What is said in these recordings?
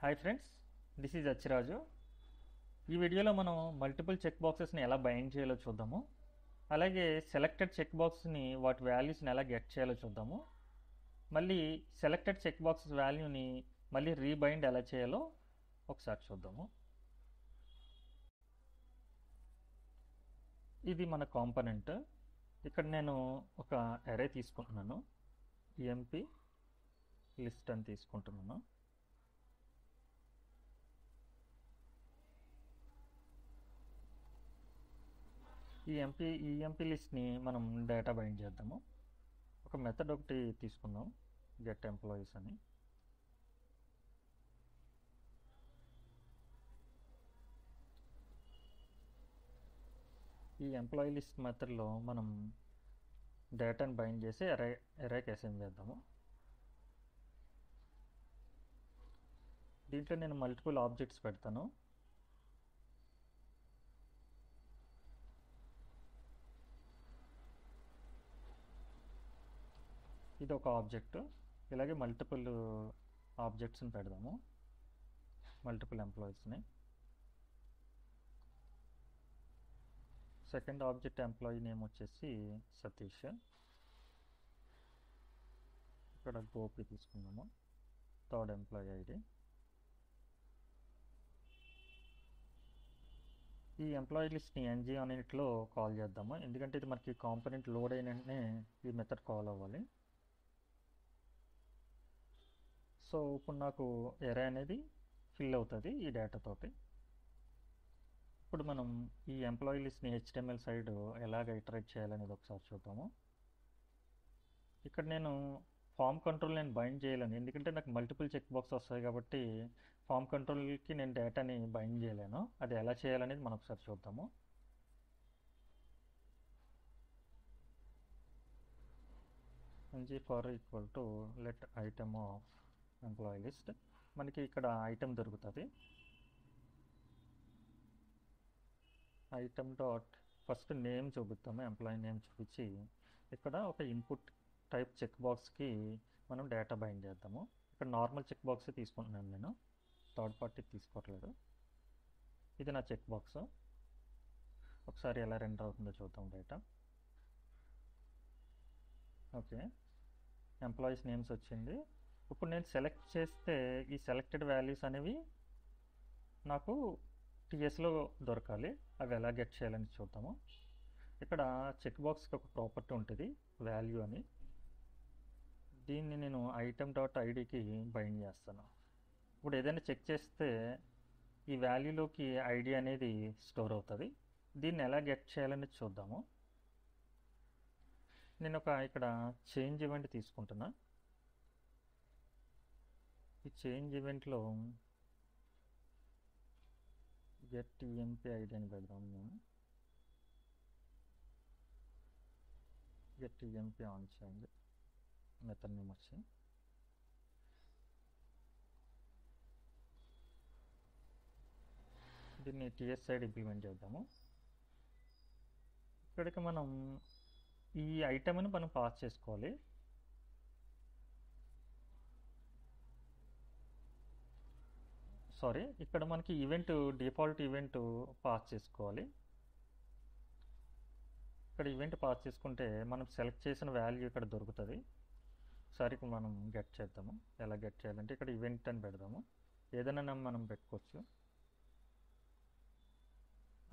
Hi friends, this is Achiraju. ఈ వీడియోలో మనం మల్టిపుల్ చెక్ బాక్సెస్ని ఎలా బైండ్ చేయాలో చూద్దాము. అలాగే సెలెక్టెడ్ చెక్ బాక్స్ని వాటి వాల్యూస్ని ఎలా గెట్ చేయాలో చూద్దాము. మళ్ళీ సెలెక్టెడ్ చెక్ బాక్సెస్ వాల్యూని మళ్ళీ రీబైండ్ ఎలా చేయాలో ఒకసారి చూద్దాము. ఇది మన కాంపోనెంట్. ఇక్కడ నేను ఒక అరే తీసుకుంటున్నాను, ఎంపీ లిస్ట్ అని తీసుకుంటున్నాను. ఈ ఎంపీ లిస్ట్ని మనం డేటా బైండ్ చేద్దాము. ఒక మెథడ్ ఒకటి తీసుకుందాం, గెట్ ఎంప్లాయీస్ అని. ఈ ఎంప్లాయీ లిస్ట్ మెథడ్లో మనం డేటాను బైండ్ చేసి ఎరేకి అసైన్ చేద్దాము. దీంట్లో నేను మల్టిపుల్ ఆబ్జెక్ట్స్ పెడతాను. ఇది ఒక ఆబ్జెక్ట్. ఇలాగే మల్టిపుల్ ఆబ్జెక్ట్స్ని పెడదాము, మల్టిపుల్ ఎంప్లాయీస్ని. సెకండ్ ఆబ్జెక్ట్ ఎంప్లాయీ నేమ్ వచ్చేసి సతీష్. ఇక్కడ గోపి తీసుకున్నాము. Third employee ID. ఈ ఎంప్లాయీ లిస్ట్ని ఎన్జీ అన్నిటిలో కాల్ చేద్దాము, ఎందుకంటే ఇది మనకి కాంపోనెంట్ లోడ్ అయిన వెంటనే ఈ మెథడ్ కాల్ అవ్వాలి. సో ఇప్పుడు నాకు ఎరే అనేది ఫిల్ అవుతుంది ఈ డేటాతోటి. ఇప్పుడు మనం ఈ ఎంప్లాయీ లిస్ట్ని HTML సైడ్ ఎలాగ ఇటరేట్ చేయాలనేది ఒకసారి చూద్దాము. ఇక్కడ నేను ఫామ్ కంట్రోల్ నేను బైండ్ చేయలేను, ఎందుకంటే నాకు మల్టిపుల్ చెక్ బాక్స్ వస్తాయి కాబట్టి ఫామ్ కంట్రోల్కి నేను డేటాని బైండ్ చేయలేను. అది ఎలా చేయాలనేది మనం ఒకసారి చూద్దాము. ng for equal to let item of employee list. మనకి ఇక్కడ ఐటమ్ దొరుకుతుంది. ఐటమ్ డాట్ ఫస్ట్ నేమ్ చూపిస్తాము, ఎంప్లాయీ నేమ్ చూపించి ఇక్కడ ఒక ఇన్పుట్ టైప్ చెక్ బాక్స్కి మనం డేటా బైండ్ చేద్దాము. ఇక్కడ నార్మల్ చెక్ బాక్స్ తీసుకుంటున్నాను నేను, థర్డ్ పార్టీ తీసుకోవట్లేదు. ఇది నా చెక్ బాక్స్. ఒకసారి ఎలా రెండర్ అవుతుందో చూద్దాం డేటా. ఓకే, ఎంప్లాయీస్ నేమ్స్ వచ్చింది. ఇప్పుడు నేను సెలెక్ట్ చేస్తే ఈ సెలెక్టెడ్ వాల్యూస్ అనేవి నాకు టీఎస్లో దొరకాలి. అవి ఎలా గెట్ చేయాలని చూద్దాము. ఇక్కడ చెక్ బాక్స్కి ఒక ప్రాపర్టీ ఉంటుంది, వాల్యూ అని. దీన్ని నేను ఐటమ్ డాట్ ఐడికి బైండ్ చేస్తాను. ఇప్పుడు ఏదైనా చెక్ చేస్తే ఈ వాల్యూలోకి ఐడి అనేది స్టోర్ అవుతుంది. దీన్ని ఎలా గెట్ చేయాలని చూద్దాము. నేను ఇక్కడ చేంజ్ ఈవెంట్ తీసుకుంటున్నా. ఈ చేంజ్ ఈవెంట్లో గెట్ ఎంపీ ఐడి అని పెడదాం. మేము గెట్ ఎంపీ ఆన్ చేయండి, మెథడ్ నేమ్ వచ్చి. దీన్ని టీఎస్ సైడ్ ఇంప్లిమెంట్ చేద్దాము. ఇక్కడికి మనం ఈ ఐటమ్ని మనం పాస్ చేసుకోవాలి. సారీ, ఇక్కడ మనకి ఈవెంట్ డిఫాల్ట్ ఈవెంట్ పాస్ చేసుకోవాలి. ఇక్కడ ఈవెంట్ పాస్ చేసుకుంటే మనం సెలెక్ట్ చేసిన వాల్యూ ఇక్కడ దొరుకుతుంది. ఒకసారి మనం గెట్ చేద్దాము. ఎలా గెట్ చేయాలంటే ఇక్కడ ఈవెంట్ అని పెడదాము, ఏదైనా మనం పెట్టుకోవచ్చు.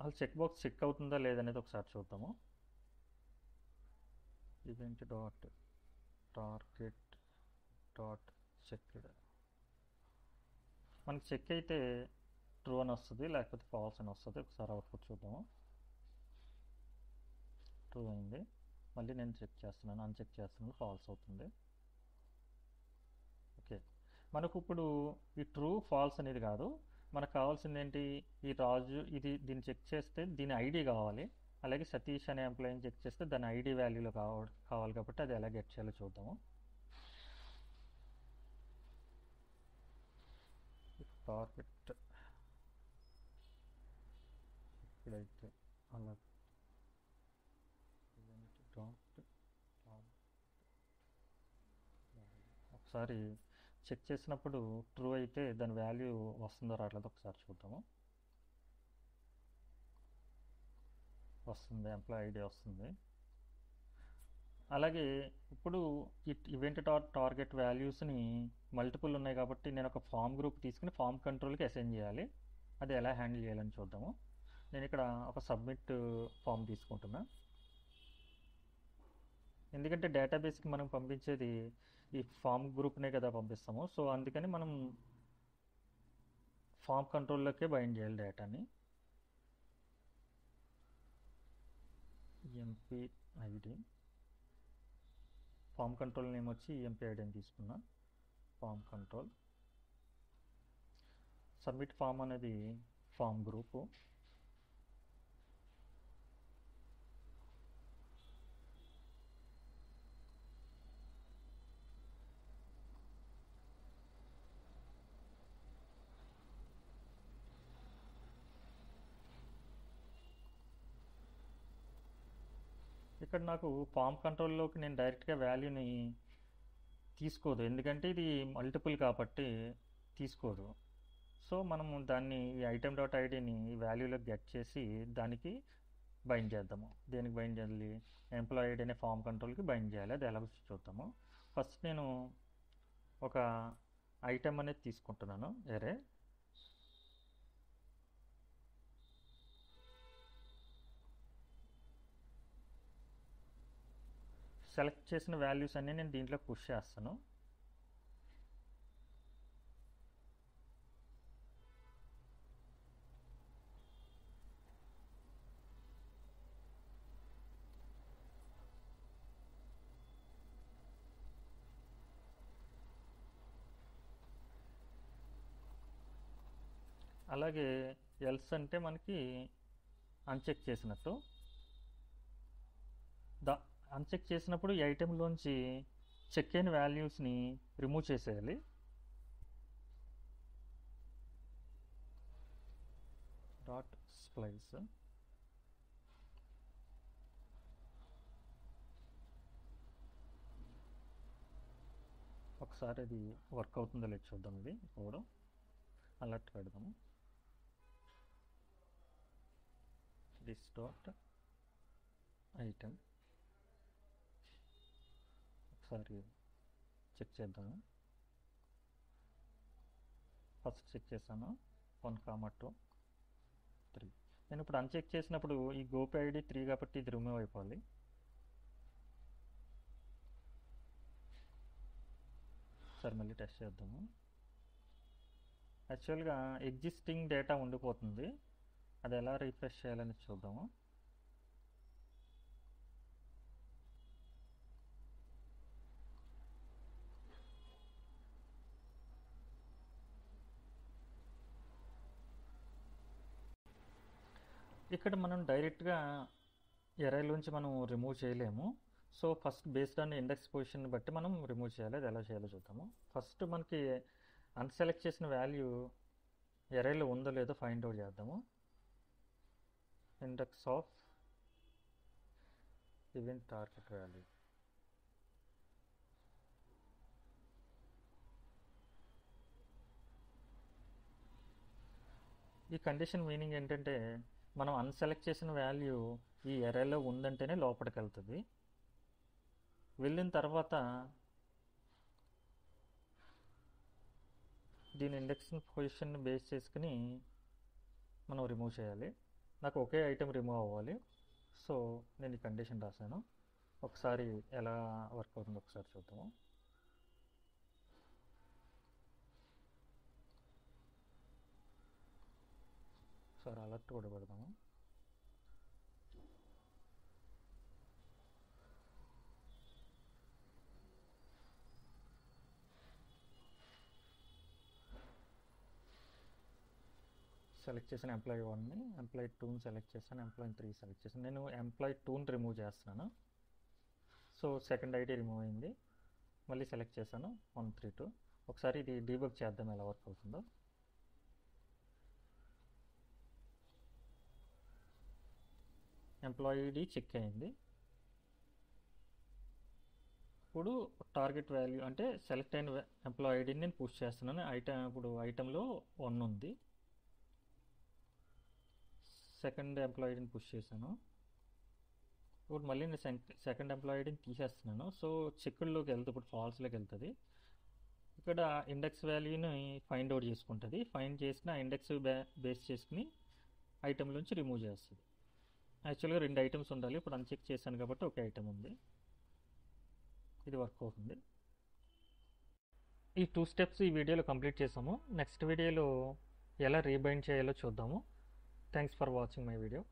అసలు చెక్ బాక్స్ చెక్ అవుతుందా లేదనేది ఒకసారి చూద్దాము. Event dot target dot checked. మనకి చెక్ అయితే ట్రూ అని వస్తుంది, లేకపోతే ఫాల్స్ అని వస్తుంది. ఒకసారి అవుట్పుట్ చూద్దాము. ట్రూ అయింది. మళ్ళీ నేను చెక్ చేస్తున్నాను, అన్చెక్ చేస్తున్నాను, ఫాల్స్ అవుతుంది. ఓకే, మనకు ఇప్పుడు ఈ ట్రూ ఫాల్స్ అనేది కాదు, మనకు కావాల్సింది ఏంటి? ఈ రాజు దీన్ని చెక్ చేస్తే దీని ఐడి కావాలి. అలాగే సతీష్ అనే ఎంప్లాయీని చెక్ చేస్తే దాని ఐడి వాల్యూలో కావాలి కాబట్టి అది ఎలా గెట్ చేయాలో చూద్దాము. టార్గెట్ ఇప్పుడైతే అలా ఒకసారి చెక్ చేసినప్పుడు ట్రూ అయితే దాని వాల్యూ వస్తుందో రావట్లేదో ఒకసారి చూద్దాము. వస్తుంది, ఎంప్లాయీ ఐడి వస్తుంది. అలాగే ఇప్పుడు ఈవెంట్ టార్గెట్ వాల్యూస్ని మల్టిపుల్ ఉన్నాయి కాబట్టి నేను ఒక ఫామ్ గ్రూప్ తీసుకుని ఫామ్ కంట్రోల్కి అసైన్ చేయాలి. అది ఎలా హ్యాండిల్ చేయాలని చూద్దాము. నేను ఇక్కడ ఒక సబ్మిట్ ఫామ్ తీసుకుంటున్నా. ఎందుకంటే డేటాబేస్కి మనం పంపించేది ఈ ఫామ్ గ్రూప్నే కదా పంపిస్తాము. సో అందుకని మనం ఫామ్ కంట్రోల్లోకే బైండ్ చేయాలి డేటాని. MP ID, form control name వచ్చి ఎంపీ ఐడి అని తీసుకున్నా. ఫామ్ కంట్రోల్, సబ్మిట్ ఫామ్ అనేది ఫామ్ గ్రూపు. ఇక్కడ నాకు ఫామ్ కంట్రోల్లోకి నేను డైరెక్ట్గా వాల్యూని తీసుకోదు, ఎందుకంటే ఇది మల్టిపుల్ కాబట్టి తీసుకోదు. సో మనము దాన్ని ఈ ఐటెం డాట్ ఐడిని ఈ వాల్యూలో గెట్ చేసి దానికి బైండ్ చేద్దాము. దేనికి బైండ్ చేయాలి? ఎంప్లాయీ ఐడి అనే ఫామ్ కంట్రోల్కి బైండ్ చేయాలి. అది ఎలా చూద్దాము. ఫస్ట్ నేను ఒక ఐటెం అనేది తీసుకుంటున్నాను, ఎరే. సెలెక్ట్ చేసిన వాల్యూస్ అన్నీ నేను దీంట్లో పుష్ చేస్తాను. అలాగే ఎల్స్ అంటే మనకి అన్చెక్ చేసినట్టు. అన్చెక్ చేసినప్పుడు ఈ ఐటెంలోంచి చెక్ అయిన వాల్యూస్ని రిమూవ్ చేసేయాలి. Dot splice. ఒకసారి అది వర్క్ అవుతుందో లేదు చూద్దాం. ఇది కోడ్ అలర్ట్ పెడదాము. దిస్ డాట్ ఐటెం ఒకసారి చెక్ చేద్దాము. ఫస్ట్ చెక్ చేశాను 1, 2, 3. నేను ఇప్పుడు అన్చెక్ చేసినప్పుడు ఈ గోపి ఐడి 3 కాబట్టి ఇది రిమూవ్ అయిపోవాలి. సరే మళ్ళీ టెస్ట్ చేద్దాము. యాక్చువల్గా ఎగ్జిస్టింగ్ డేటా ఉండిపోతుంది, అది ఎలా రీఫ్రెష్ చేయాలని చూద్దాము. ఇక్కడ మనం డైరెక్ట్గా ఎరేలోంచి మనం రిమూవ్ చేయలేము. So first based on index position బట్టి మనం రిమూవ్ చేయాలి. అది ఎలా చేయాలో చూద్దాము. ఫస్ట్ మనకి అన్సెలెక్ట్ చేసిన వాల్యూ ఎరేలో ఉందో లేదో ఫైండ్ అవుట్ చేద్దాము. Index of event target value. ఈ కండిషన్ మీనింగ్ ఏంటంటే మనం అన్సెలెక్ట్ చేసిన వాల్యూ ఈ ఎరేలో ఉందంటేనే లోపలికి వెళ్తుంది. వెళ్ళిన తర్వాత దీని ఇండెక్స్ పొజిషన్ బేస్ చేసుకుని మనం రిమూవ్ చేయాలి. నాకు ఒకే ఐటెం రిమూవ్ అవ్వాలి. సో నేను ఈ కండిషన్ రాశాను. ఒకసారి ఎలా వర్క్ అవుతుందో ఒకసారి చూద్దాము. ఒకసారి అలర్ట్ కూడా పెడదాము. సెలెక్ట్ చేసిన ఎంప్లాయీ 1ని, ఎంప్లాయీ 2ని సెలెక్ట్ చేశాను, ఎంప్లాయీ 3 సెలెక్ట్ చేశాను. నేను ఎంప్లాయీ 2ని రిమూవ్ చేస్తున్నాను. సో సెకండ్ ఐడి రిమూవ్ అయింది. మళ్ళీ సెలెక్ట్ చేశాను 132. ఒకసారి ఇది డీబగ్ చేద్దాం ఎలా వర్క్ అవుతుందో. ఎంప్లాయీ ఐడి చెక్ అయింది. ఇప్పుడు టార్గెట్ వాల్యూ అంటే సెలెక్ట్ అయిన ఎంప్లాయీ ఐడిని నేను పుష్ చేస్తున్నాను. ఇప్పుడు ఐటెంలో 1 ఉంది. సెకండ్ ఎంప్లాయీ ఐడిని పుష్ చేశాను. ఇప్పుడు మళ్ళీ నేను సెకండ్ ఎంప్లాయీ ఐడిని తీసేస్తున్నాను. సో చెక్కుల్లోకి వెళ్తుంది, ఇప్పుడు ఫాల్స్లోకి వెళ్తుంది. ఇక్కడ ఇండెక్స్ వాల్యూని ఫైండ్ అవుట్ చేసుకుంటుంది. ఫైండ్ చేసిన ఇండెక్స్ బేస్ చేసుకుని ఐటెంలోంచి రిమూవ్ చేస్తుంది. యాక్చువల్గా 2 ఐటమ్స్ ఉండాలి, ఇప్పుడు అన్చెక్ చేశాను కాబట్టి ఒక ఐటమ్ ఉంది. ఇది వర్క్ అవుతుంది. ఈ 2 స్టెప్స్ ఈ వీడియోలో కంప్లీట్ చేసాము. నెక్స్ట్ వీడియోలో ఎలా రీబైండ్ చేయాలో చూద్దాము. Thanks for watching my video.